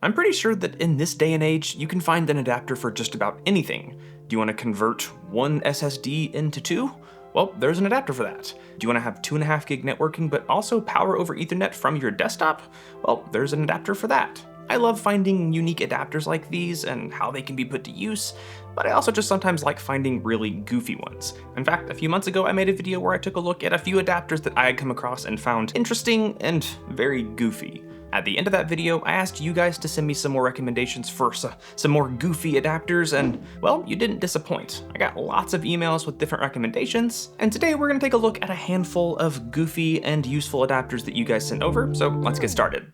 I'm pretty sure that in this day and age, you can find an adapter for just about anything. Do you want to convert one SSD into two? Well, there's an adapter for that. Do you want to have 2.5 gig networking but also power over Ethernet from your desktop? Well, there's an adapter for that. I love finding unique adapters like these and how they can be put to use, but I also just sometimes like finding really goofy ones. In fact, a few months ago I made a video where I took a look at a few adapters that I had come across and found interesting and very goofy. At the end of that video, I asked you guys to send me some more recommendations for some more goofy adapters, and well, you didn't disappoint. I got lots of emails with different recommendations, and today we're gonna take a look at a handful of goofy and useful adapters that you guys sent over, so let's get started.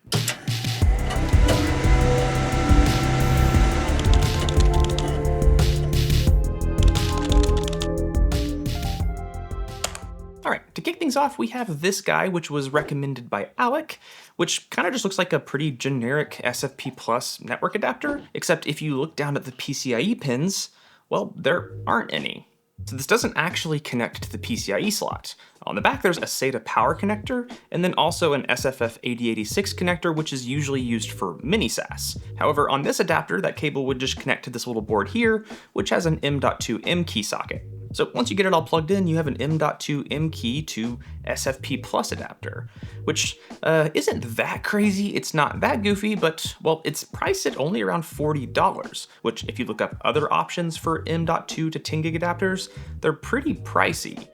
Alright, to kick things off, we have this guy, which was recommended by Alec, which kind of just looks like a pretty generic SFP Plus network adapter, except if you look down at the PCIe pins, well, there aren't any. So this doesn't actually connect to the PCIe slot. On the back, there's a SATA power connector, and then also an SFF 8086 connector, which is usually used for mini SAS. However, on this adapter, that cable would just connect to this little board here, which has an M.2 M key socket. So once you get it all plugged in, you have an M.2 M key to SFP Plus adapter, which isn't that crazy. It's not that goofy, but well, it's priced at only around $40, which if you look up other options for M.2 to 10 gig adapters, they're pretty pricey.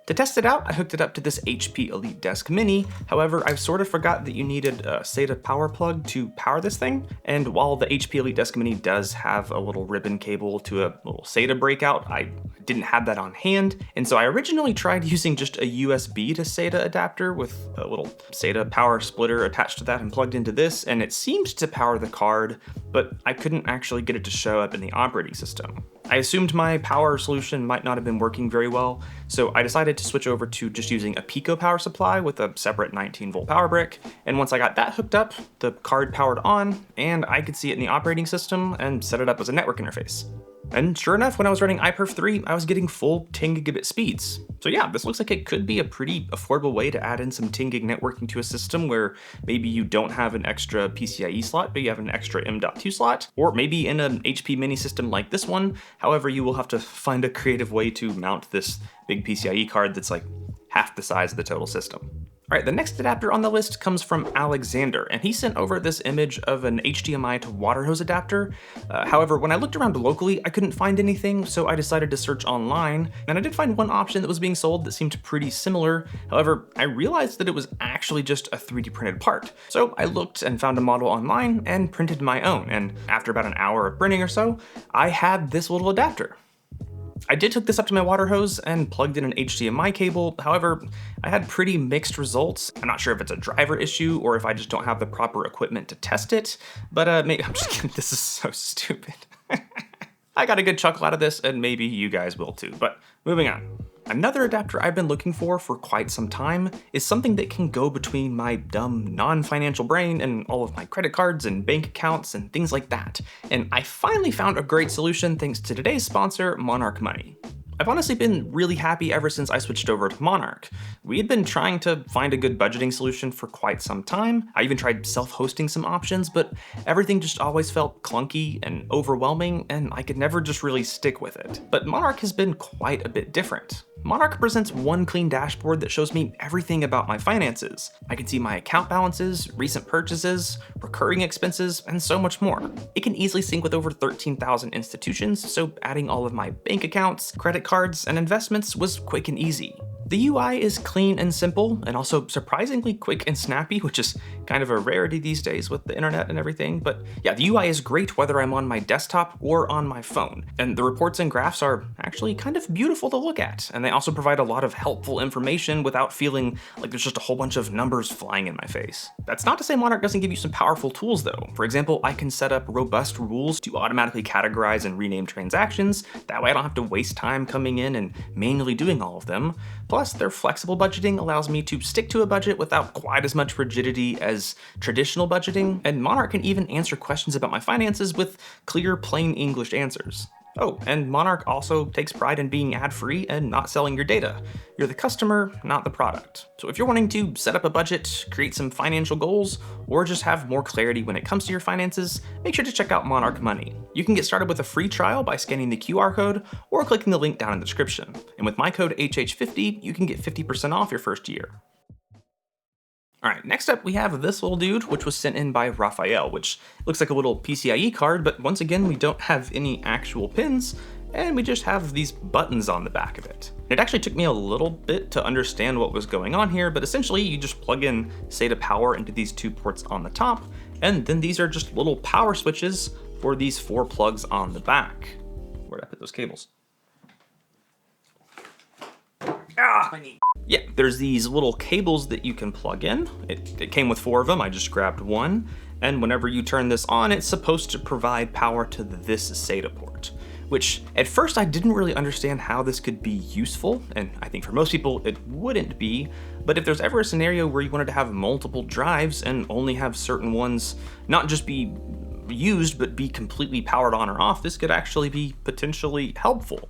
To test it out, I hooked it up to this HP Elite Desk Mini. However, I sort of forgot that you needed a SATA power plug to power this thing. And while the HP Elite Desk Mini does have a little ribbon cable to a little SATA breakout, I didn't have that on hand. And so I originally tried using just a USB to SATA adapter with a little SATA power splitter attached to that and plugged into this, and it seemed to power the card, but I couldn't actually get it to show up in the operating system. I assumed my power solution might not have been working very well, so I decided to switch over to just using a Pico power supply with a separate 19-volt power brick, and once I got that hooked up, the card powered on, and I could see it in the operating system and set it up as a network interface. And sure enough, when I was running iPerf 3, I was getting full 10 gigabit speeds. So yeah, this looks like it could be a pretty affordable way to add in some 10 gig networking to a system where maybe you don't have an extra PCIe slot, but you have an extra M.2 slot, or maybe in an HP mini system like this one. However, you will have to find a creative way to mount this big PCIe card that's like half the size of the total system. All right, the next adapter on the list comes from Alexander, and he sent over this image of an HDMI to water hose adapter. However, when I looked around locally, I couldn't find anything, so I decided to search online, and I did find one option that was being sold that seemed pretty similar. However, I realized that it was actually just a 3D printed part. So I looked and found a model online and printed my own, and after about an hour of printing or so, I had this little adapter. I did hook this up to my water hose and plugged in an HDMI cable. However, I had pretty mixed results. I'm not sure if it's a driver issue or if I just don't have the proper equipment to test it, but maybe I'm just kidding. This is so stupid. I got a good chuckle out of this, and maybe you guys will too, but moving on. Another adapter I've been looking for quite some time is something that can go between my dumb non-financial brain and all of my credit cards and bank accounts and things like that. And I finally found a great solution thanks to today's sponsor, Monarch Money. I've honestly been really happy ever since I switched over to Monarch. We had been trying to find a good budgeting solution for quite some time. I even tried self-hosting some options, but everything just always felt clunky and overwhelming, and I could never just really stick with it. But Monarch has been quite a bit different. Monarch presents one clean dashboard that shows me everything about my finances. I can see my account balances, recent purchases, recurring expenses, and so much more. It can easily sync with over 13,000 institutions, so adding all of my bank accounts, credit cards, and investments was quick and easy. The UI is clean and simple, and also surprisingly quick and snappy, which is kind of a rarity these days with the internet and everything. But yeah, the UI is great whether I'm on my desktop or on my phone. And the reports and graphs are actually kind of beautiful to look at. And they also provide a lot of helpful information without feeling like there's just a whole bunch of numbers flying in my face. That's not to say Monarch doesn't give you some powerful tools though. For example, I can set up robust rules to automatically categorize and rename transactions. That way I don't have to waste time coming in and manually doing all of them. Plus, their flexible budgeting allows me to stick to a budget without quite as much rigidity as traditional budgeting, and Monarch can even answer questions about my finances with clear, plain English answers. Oh, and Monarch also takes pride in being ad-free and not selling your data. You're the customer, not the product. So if you're wanting to set up a budget, create some financial goals, or just have more clarity when it comes to your finances, make sure to check out Monarch Money. You can get started with a free trial by scanning the QR code or clicking the link down in the description. And with my code HH50, you can get 50% off your first year. Alright, next up we have this little dude, which was sent in by Raphael, which looks like a little PCIe card, but once again we don't have any actual pins, and we just have these buttons on the back of it. It actually took me a little bit to understand what was going on here, but essentially you just plug in SATA power into these two ports on the top, and then these are just little power switches for these 4 plugs on the back. Where'd I put those cables? Yeah, there's these little cables that you can plug in. It came with 4 of them, I just grabbed one. And whenever you turn this on, it's supposed to provide power to this SATA port. Which, at first I didn't really understand how this could be useful, and I think for most people it wouldn't be, but if there's ever a scenario where you wanted to have multiple drives and only have certain ones not just be used, but be completely powered on or off, this could actually be potentially helpful.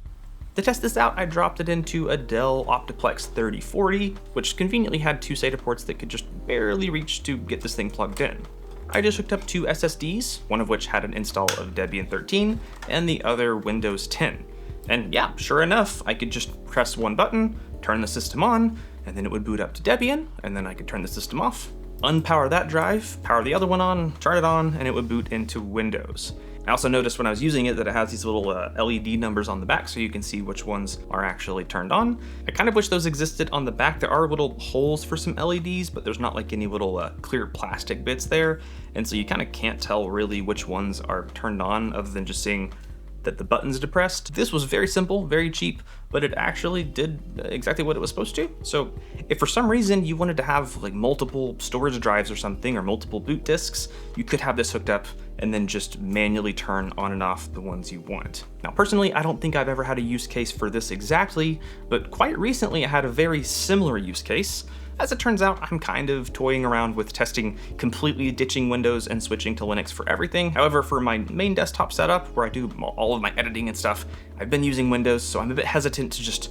To test this out, I dropped it into a Dell Optiplex 3040, which conveniently had 2 SATA ports that could just barely reach to get this thing plugged in. I just hooked up 2 SSDs, one of which had an install of Debian 13, and the other Windows 10. And yeah, sure enough, I could just press one button, turn the system on, and then it would boot up to Debian, and then I could turn the system off, unpower that drive, power the other one on, turn it on, and it would boot into Windows. I also noticed when I was using it that it has these little LED numbers on the back so you can see which ones are actually turned on. I kind of wish those existed on the back. There are little holes for some LEDs, but there's not like any little clear plastic bits there. And so you kind of can't tell really which ones are turned on other than just seeing that the button's depressed. This was very simple, very cheap, but it actually did exactly what it was supposed to. So if for some reason you wanted to have like multiple storage drives or something, or multiple boot disks, you could have this hooked up and then just manually turn on and off the ones you want. Now personally, I don't think I've ever had a use case for this exactly, but quite recently I had a very similar use case. As it turns out, I'm kind of toying around with testing completely ditching Windows and switching to Linux for everything. However, for my main desktop setup, where I do all of my editing and stuff, I've been using Windows, so I'm a bit hesitant to just,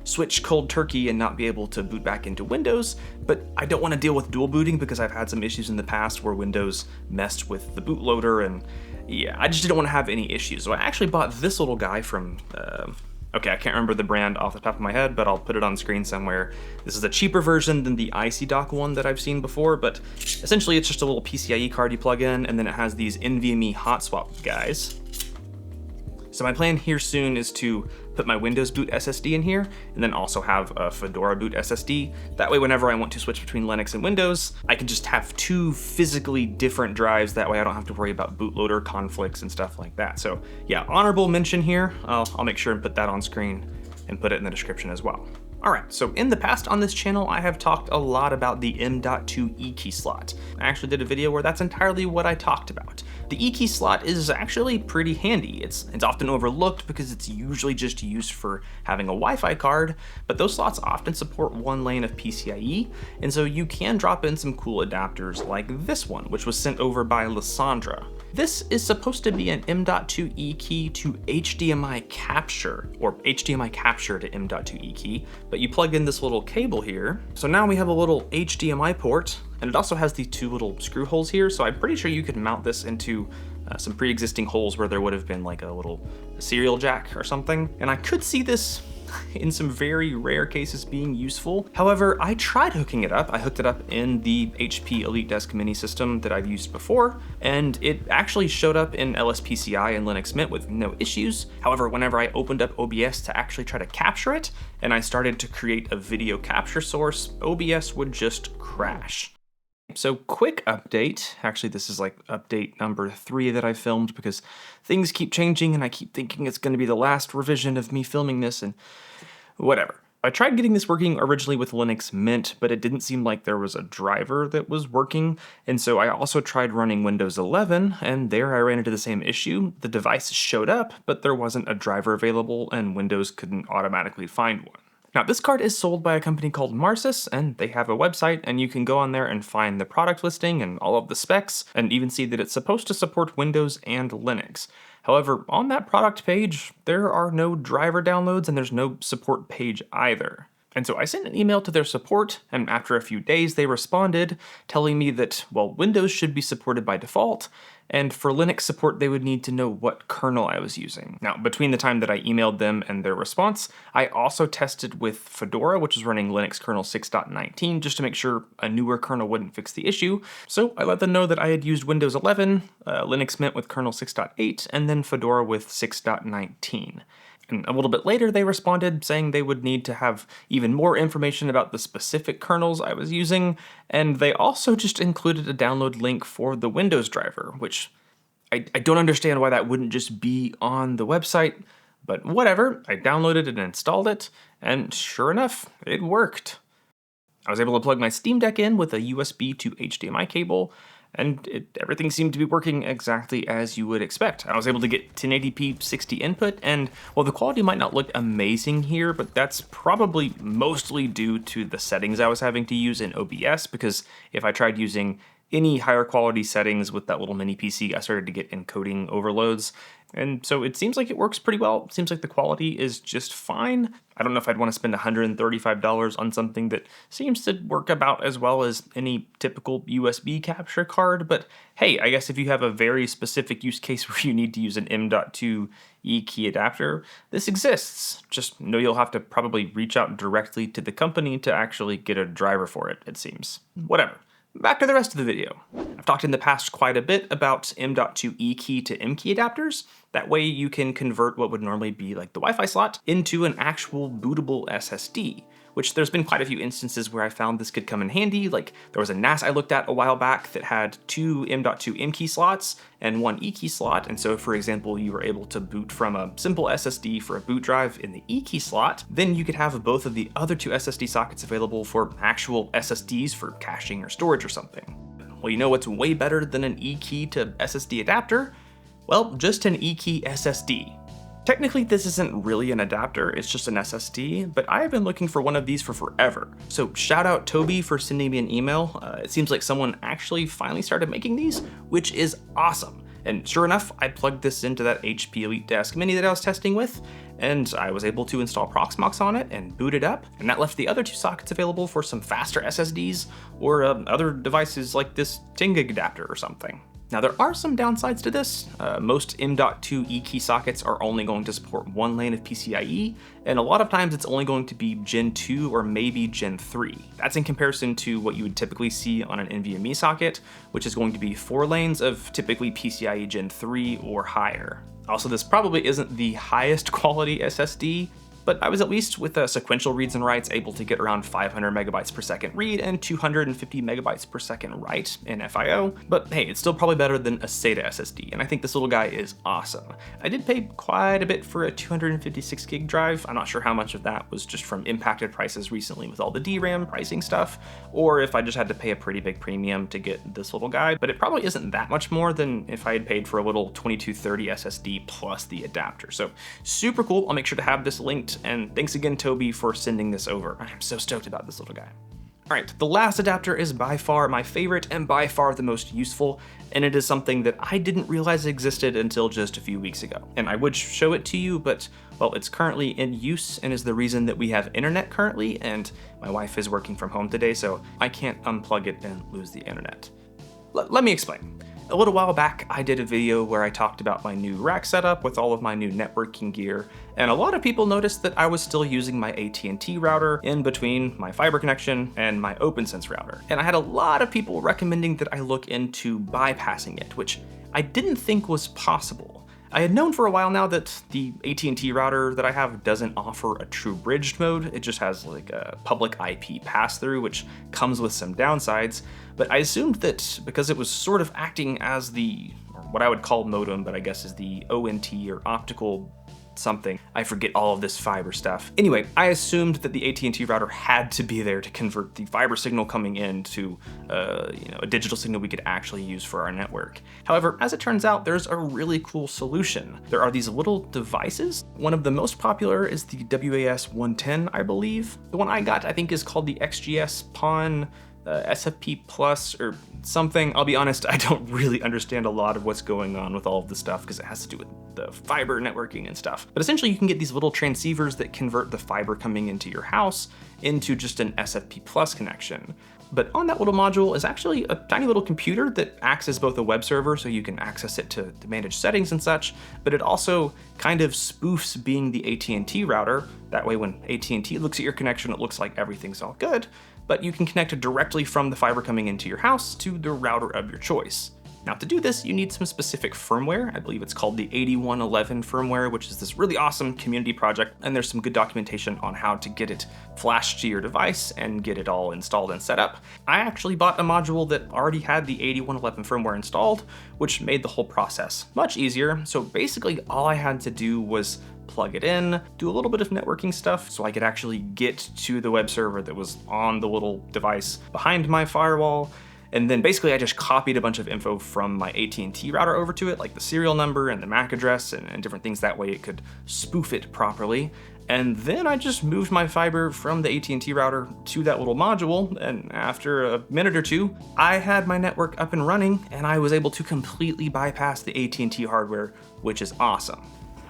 switch cold turkey and not be able to boot back into Windows, but I don't want to deal with dual booting because I've had some issues in the past where Windows messed with the bootloader, and yeah, I just didn't want to have any issues. So I actually bought this little guy from, okay, I can't remember the brand off the top of my head, but I'll put it on screen somewhere. This is a cheaper version than the IC-Dock one that I've seen before, but essentially it's just a little PCIe card you plug in, and then it has these NVMe hot swap guys. So my plan here soon is to put my Windows boot SSD in here, and then also have a Fedora boot SSD. That way, whenever I want to switch between Linux and Windows, I can just have 2 physically different drives. That way I don't have to worry about bootloader conflicts and stuff like that. So yeah, honorable mention here. I'll make sure and put that on screen and put it in the description as well. Alright, so in the past on this channel, I have talked a lot about the M.2 E-key slot. I actually did a video where that's entirely what I talked about. The E-key slot is actually pretty handy. It's often overlooked because it's usually just used for having a Wi-Fi card, but those slots often support 1 lane of PCIe, and so you can drop in some cool adapters like this one, which was sent over by Lysandra. This is supposed to be an M.2 E-key to HDMI capture, or HDMI capture to M.2 E-key, but you plug in this little cable here. So now we have a little HDMI port, and it also has these 2 little screw holes here, so I'm pretty sure you could mount this into some pre-existing holes where there would have been like a little serial jack or something. And I could see this in some very rare cases being useful. However, I tried hooking it up. I hooked it up in the HP EliteDesk Mini system that I've used before, and it actually showed up in LSPCI and Linux Mint with no issues. However, whenever I opened up OBS to actually try to capture it, and I started to create a video capture source, OBS would just crash. So quick update, actually this is like update number 3 that I filmed because things keep changing and I keep thinking it's going to be the last revision of me filming this and whatever. I tried getting this working originally with Linux Mint, but it didn't seem like there was a driver that was working, and so I also tried running Windows 11, and there I ran into the same issue. The device showed up, but there wasn't a driver available and Windows couldn't automatically find one. Now, this card is sold by a company called Marcus, and they have a website, and you can go on there and find the product listing and all of the specs, and even see that it's supposed to support Windows and Linux. However, on that product page, there are no driver downloads and there's no support page either. And so I sent an email to their support, and after a few days they responded telling me that, well, Windows should be supported by default, and for Linux support they would need to know what kernel I was using. Now, between the time that I emailed them and their response, I also tested with Fedora, which is running Linux kernel 6.19, just to make sure a newer kernel wouldn't fix the issue. So I let them know that I had used Windows 11, Linux Mint with kernel 6.8, and then Fedora with 6.19. And a little bit later, they responded saying they would need to have even more information about the specific kernels I was using, and they also just included a download link for the Windows driver, which I don't understand why that wouldn't just be on the website, but whatever. I downloaded and installed it, and sure enough, it worked. I was able to plug my Steam Deck in with a USB to HDMI cable, and everything seemed to be working exactly as you would expect. I was able to get 1080p 60 input, and well, the quality might not look amazing here, but that's probably mostly due to the settings I was having to use in OBS, because if I tried using any higher quality settings with that little mini PC, I started to get encoding overloads. And so it seems like it works pretty well. It seems like the quality is just fine. I don't know if I'd want to spend $135 on something that seems to work about as well as any typical USB capture card, but hey, I guess if you have a very specific use case where you need to use an M.2 E-key adapter, this exists. Just know you'll have to probably reach out directly to the company to actually get a driver for it, it seems. Whatever. Back to the rest of the video. I've talked in the past quite a bit about M.2 E-key to M-key adapters. That way you can convert what would normally be like the Wi-Fi slot into an actual bootable SSD, which there's been quite a few instances where I found this could come in handy. Like there was a NAS I looked at a while back that had 2 M.2 M-key slots and 1 E-key slot. And so for example, you were able to boot from a simple SSD for a boot drive in the E-key slot, then you could have both of the other 2 SSD sockets available for actual SSDs for caching or storage or something. Well, you know what's way better than an E-key to SSD adapter? Well, just an E-key SSD. Technically, this isn't really an adapter, it's just an SSD, but I have been looking for one of these for forever. So shout out Toby for sending me an email. It seems like someone actually finally started making these, which is awesome. And sure enough, I plugged this into that HP Elite Desk Mini that I was testing with, and I was able to install Proxmox on it and boot it up, and that left the other 2 sockets available for some faster SSDs or other devices like this 10 gig adapter or something. Now there are some downsides to this. Most M.2 E-key sockets are only going to support 1 lane of PCIe, and a lot of times it's only going to be Gen 2 or maybe Gen 3. That's in comparison to what you would typically see on an NVMe socket, which is going to be 4 lanes of typically PCIe Gen 3 or higher. Also, this probably isn't the highest quality SSD, but I was at least with sequential reads and writes able to get around 500 megabytes per second read and 250 megabytes per second write in FIO, but hey, it's still probably better than a SATA SSD, and I think this little guy is awesome. I did pay quite a bit for a 256 gig drive. I'm not sure how much of that was just from impacted prices recently with all the DRAM pricing stuff, or if I just had to pay a pretty big premium to get this little guy, but it probably isn't that much more than if I had paid for a little 2230 SSD plus the adapter. So super cool. I'll make sure to have this linked. And thanks again, Toby, for sending this over. I'm so stoked about this little guy. All right, the last adapter is by far my favorite and by far the most useful, and it is something that I didn't realize existed until just a few weeks ago. And I would show it to you, but well, it's currently in use and is the reason that we have internet currently, and my wife is working from home today, so I can't unplug it and lose the internet. Let me explain. A little while back, I did a video where I talked about my new rack setup with all of my new networking gear, and a lot of people noticed that I was still using my AT&T router in between my fiber connection and my OpenSense router. And I had a lot of people recommending that I look into bypassing it, which I didn't think was possible. I had known for a while now that the AT&T router that I have doesn't offer a true bridged mode. It just has like a public IP pass-through, which comes with some downsides. But I assumed that because it was sort of acting as the, or what I would call modem, but I guess is the ONT or optical something. I forget all of this fiber stuff. Anyway, I assumed that the AT&T router had to be there to convert the fiber signal coming in to a digital signal we could actually use for our network. However, as it turns out, there's a really cool solution. There are these little devices. One of the most popular is the WAS-110, I believe. The one I got, I think, is called the XGS PON SFP Plus or something. I'll be honest, I don't really understand a lot of what's going on with all of this stuff because it has to do with the fiber networking and stuff. But essentially you can get these little transceivers that convert the fiber coming into your house into just an SFP Plus connection. But on that little module is actually a tiny little computer that acts as both a web server, so you can access it to manage settings and such, but it also kind of spoofs being the AT&T router. That way when AT&T looks at your connection, it looks like everything's all good, but you can connect it directly from the fiber coming into your house to the router of your choice. Now to do this, you need some specific firmware. I believe it's called the 8111 firmware, which is this really awesome community project, and there's some good documentation on how to get it flashed to your device and get it all installed and set up. I actually bought a module that already had the 8111 firmware installed, which made the whole process much easier. So basically all I had to do was plug it in, do a little bit of networking stuff so I could actually get to the web server that was on the little device behind my firewall. And then basically I just copied a bunch of info from my AT&T router over to it, like the serial number and the MAC address and different things. That way it could spoof it properly. And then I just moved my fiber from the AT&T router to that little module. And after a minute or two, I had my network up and running and I was able to completely bypass the AT&T hardware, which is awesome.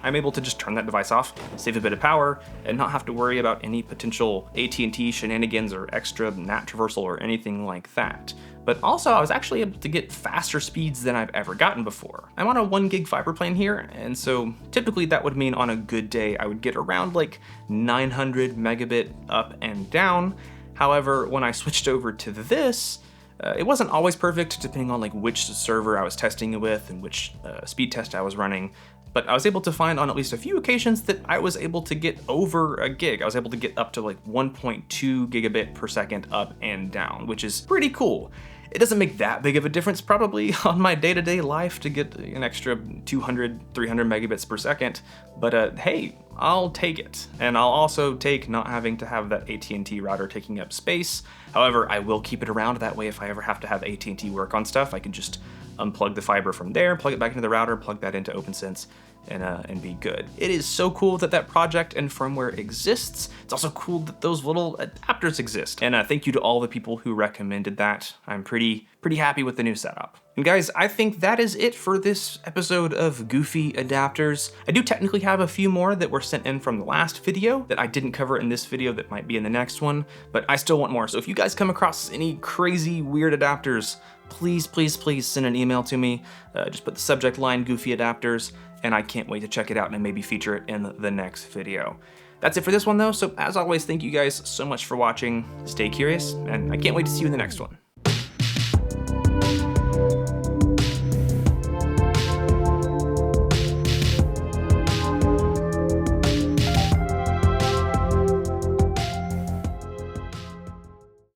I'm able to just turn that device off, save a bit of power, and not have to worry about any potential AT&T shenanigans or extra NAT traversal or anything like that. But also, I was actually able to get faster speeds than I've ever gotten before. I'm on a 1 gig fiber plan here, and so typically that would mean on a good day I would get around like 900 megabit up and down. However, when I switched over to this, it wasn't always perfect depending on like which server I was testing it with and which speed test I was running. But I was able to find on at least a few occasions that I was able to get over a gig. I was able to get up to like 1.2 gigabit per second up and down, which is pretty cool. It doesn't make that big of a difference probably on my day-to-day life to get an extra 200, 300 megabits per second, but hey, I'll take it. And I'll also take not having to have that AT&T router taking up space. However, I will keep it around. That way if I ever have to have AT&T work on stuff, I can just unplug the fiber from there, plug it back into the router, plug that into OpenSense, and be good. It is so cool that that project and firmware exists. It's also cool that those little adapters exist. And thank you to all the people who recommended that. I'm pretty happy with the new setup. And guys, I think that is it for this episode of Goofy Adapters. I do technically have a few more that were sent in from the last video that I didn't cover in this video that might be in the next one, but I still want more. So if you guys come across any crazy, weird adapters, please, please, please send an email to me. Just put the subject line Goofy Adapters, and I can't wait to check it out and maybe feature it in the next video. That's it for this one though, so as always, thank you guys so much for watching. Stay curious, and I can't wait to see you in the next one.